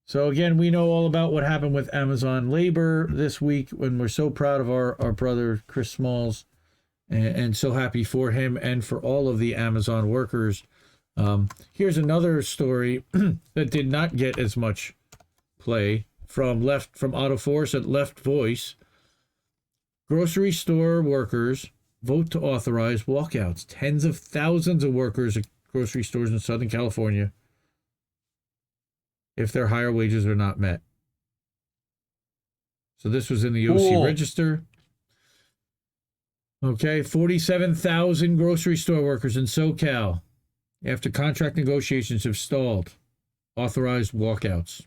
So again, we know all about what happened with Amazon labor this week when we're so proud of our brother Chris Smalls and so happy for him and for all of the Amazon workers. Here's another story that did not get as much play from Otto Force at Left Voice. Grocery store workers vote to authorize walkouts. Tens of thousands of workers at grocery stores in Southern California if their higher wages are not met. So this was in the OC Register. Okay, 47,000 grocery store workers in SoCal, after contract negotiations have stalled, authorized walkouts.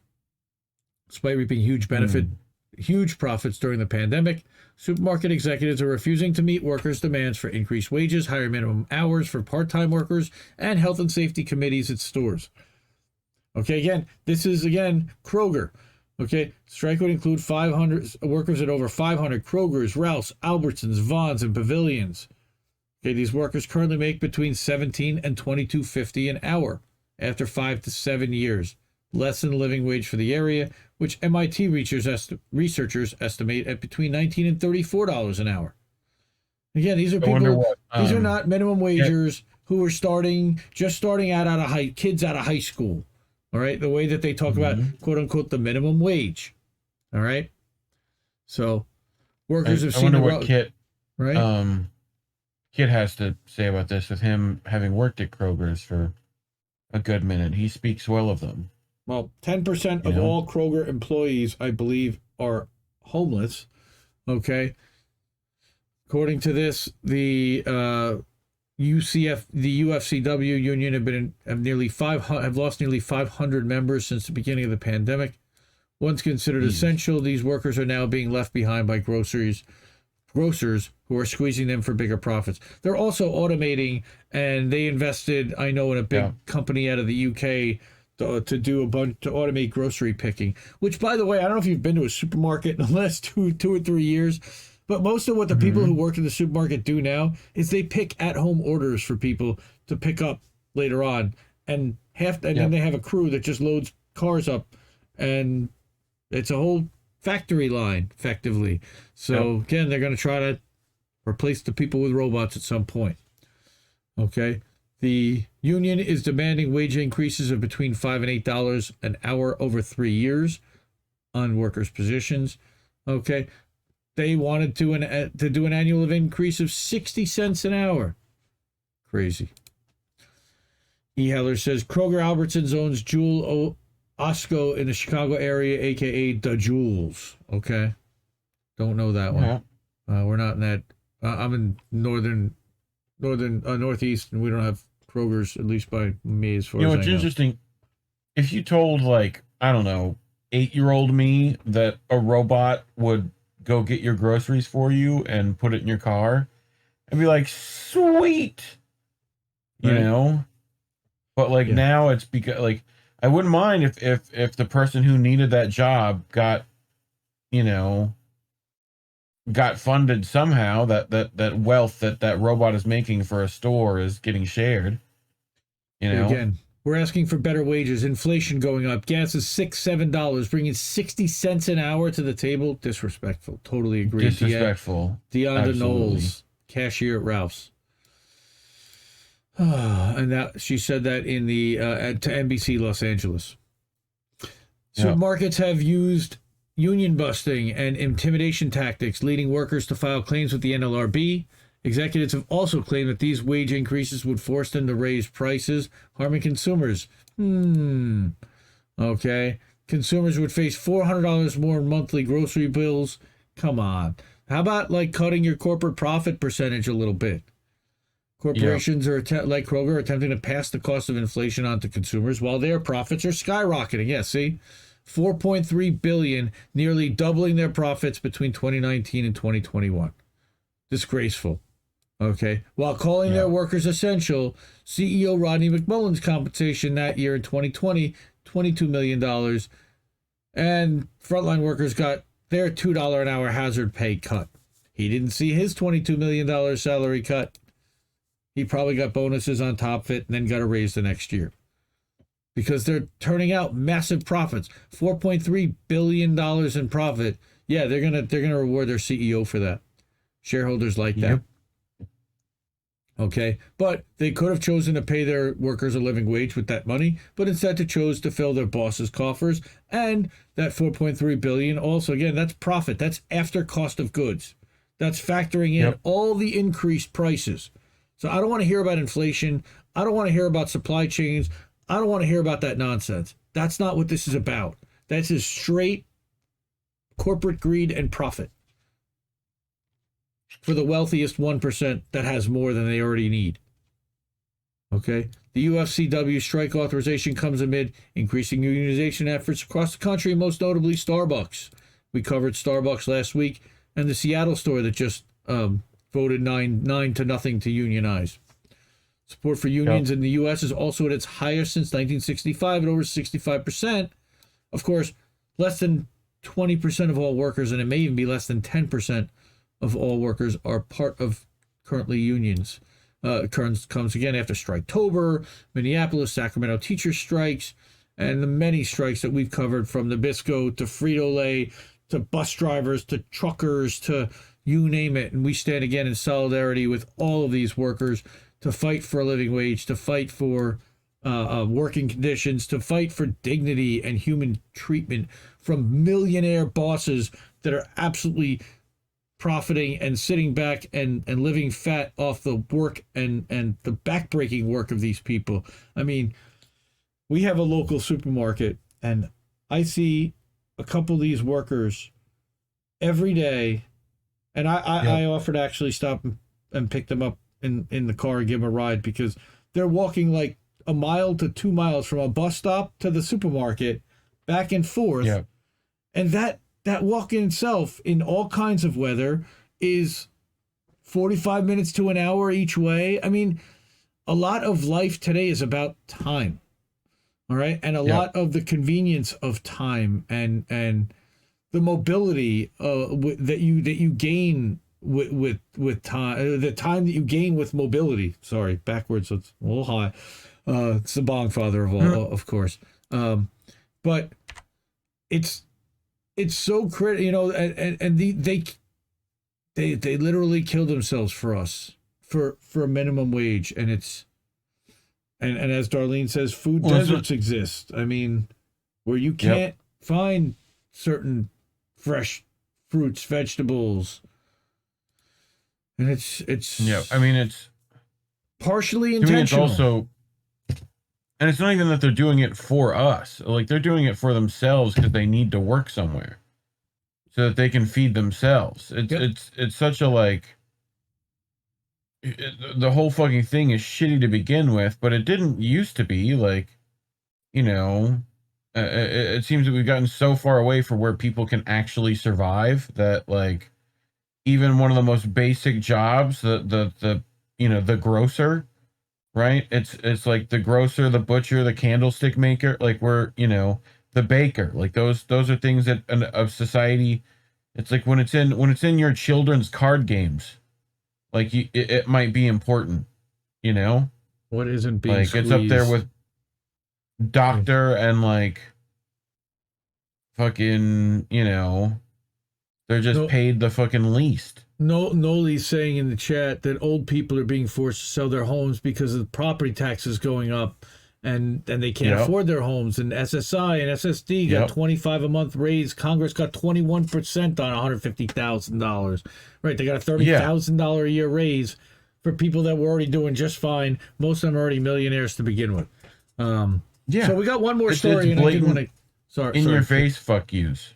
Despite reaping huge profits during the pandemic, supermarket executives are refusing to meet workers' demands for increased wages, higher minimum hours for part-time workers, and health and safety committees at stores. Okay, again, this is, Kroger. Okay, strike would include 500 workers at over 500 Krogers, Ralphs, Albertsons, Vons, and Pavilions. Okay, these workers currently make between $17 and $22.50 an hour after 5 to 7 years, less than the living wage for the area, which MIT researchers estimate at between $19 and $34 an hour. Again, these are people. These are not minimum wagers who are just starting out of kids out of high school. All right, the way that they talk about quote unquote the minimum wage. All right, so workers have seen. I wonder what Kit has to say about this, with him having worked at Kroger's for a good minute. He speaks well of them. Well, 10% of all Kroger employees, I believe, are homeless. Okay, according to this, the UFCW union have lost nearly 500 members since the beginning of the pandemic. Once considered essential, these workers are now being left behind by grocers who are squeezing them for bigger profits. They're also automating, and they invested, I know, in a big company out of the UK to automate grocery picking. Which, by the way, I don't know if you've been to a supermarket in the last two or 3 years. But most of what the people who work in the supermarket do now is they pick at-home orders for people to pick up later on, and then they have a crew that just loads cars up, and it's a whole factory line, effectively. So again, they're going to try to replace the people with robots at some point. Okay, the union is demanding wage increases of between $5 and $8 an hour over 3 years on workers' positions. Okay. They wanted to do an annual increase of 60 cents an hour. Crazy. E. Heller says Kroger Albertsons owns Jewel Osco in the Chicago area, a.k.a. The Jewels. Okay. Don't know that one. We're not in that. I'm in northeast, and we don't have Kroger's, at least by me, as far as I know. It's interesting. If you told, 8-year-old me that a robot would go get your groceries for you and put it in your car, I'd be like, sweet, you know. But now it's because I wouldn't mind if the person who needed that job got funded somehow, that wealth that robot is making for a store is getting shared. Again, we're asking for better wages. Inflation going up. Gas is $6-7, bringing 60 cents an hour to the table. Disrespectful. Totally agree. Disrespectful. Deonda Knowles, cashier at Ralph's. And that she said that in the to NBC Los Angeles. Supermarkets have used union busting and intimidation tactics, leading workers to file claims with the NLRB. Executives have also claimed that these wage increases would force them to raise prices, harming consumers. Okay. Consumers would face $400 more in monthly grocery bills. Come on. How about cutting your corporate profit percentage a little bit? Corporations are like Kroger are attempting to pass the cost of inflation onto consumers while their profits are skyrocketing. Yeah, see? $4.3 billion, nearly doubling their profits between 2019 and 2021. Disgraceful. Okay. While calling their workers essential, CEO Rodney McMullen's compensation that year in 2020, $22 million. And frontline workers got their $2 an hour hazard pay cut. He didn't see his $22 million salary cut. He probably got bonuses on top of it and then got a raise the next year. because they're turning out massive profits, $4.3 billion in profit. Yeah, they're gonna reward their CEO for that. Shareholders like that. Okay, but they could have chosen to pay their workers a living wage with that money, but instead they chose to fill their bosses' coffers. And that 4.3 billion, also, again, that's profit. That's after cost of goods. That's factoring in all the increased prices. So I don't want to hear about inflation. I don't want to hear about supply chains. I don't want to hear about that nonsense. That's not what this is about. That's just straight corporate greed and profit for the wealthiest 1% that has more than they already need. Okay? The UFCW strike authorization comes amid increasing unionization efforts across the country, most notably Starbucks. We covered Starbucks last week, and the Seattle store that just voted 9-0 to unionize. Support for unions in the U.S. is also at its highest since 1965 at over 65%. Of course, less than 20% of all workers, and it may even be less than 10% of all workers, are part of currently unions. Comes again after Striketober, Minneapolis, Sacramento teacher strikes, and the many strikes that we've covered, from Nabisco to Frito-Lay to bus drivers to truckers to you name it. And we stand again in solidarity with all of these workers to fight for a living wage, to fight for working conditions, to fight for dignity and human treatment from millionaire bosses that are absolutely profiting and sitting back and living fat off the work and the backbreaking work of these people. I mean, we have a local supermarket, and I see a couple of these workers every day, and I offer to actually stop and pick them up in the car and give them a ride, because they're walking like a mile to 2 miles from a bus stop to the supermarket, back and forth. Yeah. And that walk in itself, in all kinds of weather, is 45 minutes to an hour each way. I mean, a lot of life today is about time. All right. And a lot of the convenience of time and the mobility that you gain with time, the time that you gain with mobility. Sorry, backwards. So it's a little high. It's the bong father of all, of course. But it's so critical, you know, and they literally kill themselves for us for a minimum wage, and it's and as Darlene says, food deserts exist. I mean, where you can't find certain fresh fruits, vegetables, and it's I mean, it's partially intentional. To me, it's also, and it's not even that they're doing it for us. Like, they're doing it for themselves because they need to work somewhere so that they can feed themselves. It's such a, like, the whole fucking thing is shitty to begin with, but it didn't used to be. Like, you know, it seems that we've gotten so far away from where people can actually survive that, like, even one of the most basic jobs, the you know, the grocer, right? It's like the grocer, the butcher, the candlestick maker, like, we're, you know, the baker, like those are things that of society. It's like when it's in your children's card games, like, it might be important, you know. What isn't being like squeezed? It's up there with doctor and, like, fucking, you know, they're just paid the fucking least. Noli's saying in the chat that old people are being forced to sell their homes because of the property taxes going up, and they can't afford their homes. And SSI and SSD got $25 a month raise. Congress got 21% on $150,000. Right, they got a $30,000 a year raise for people that were already doing just fine. Most of them are already millionaires to begin with. So we got one more story, and I didn't want to. Sorry, your face fuck yous.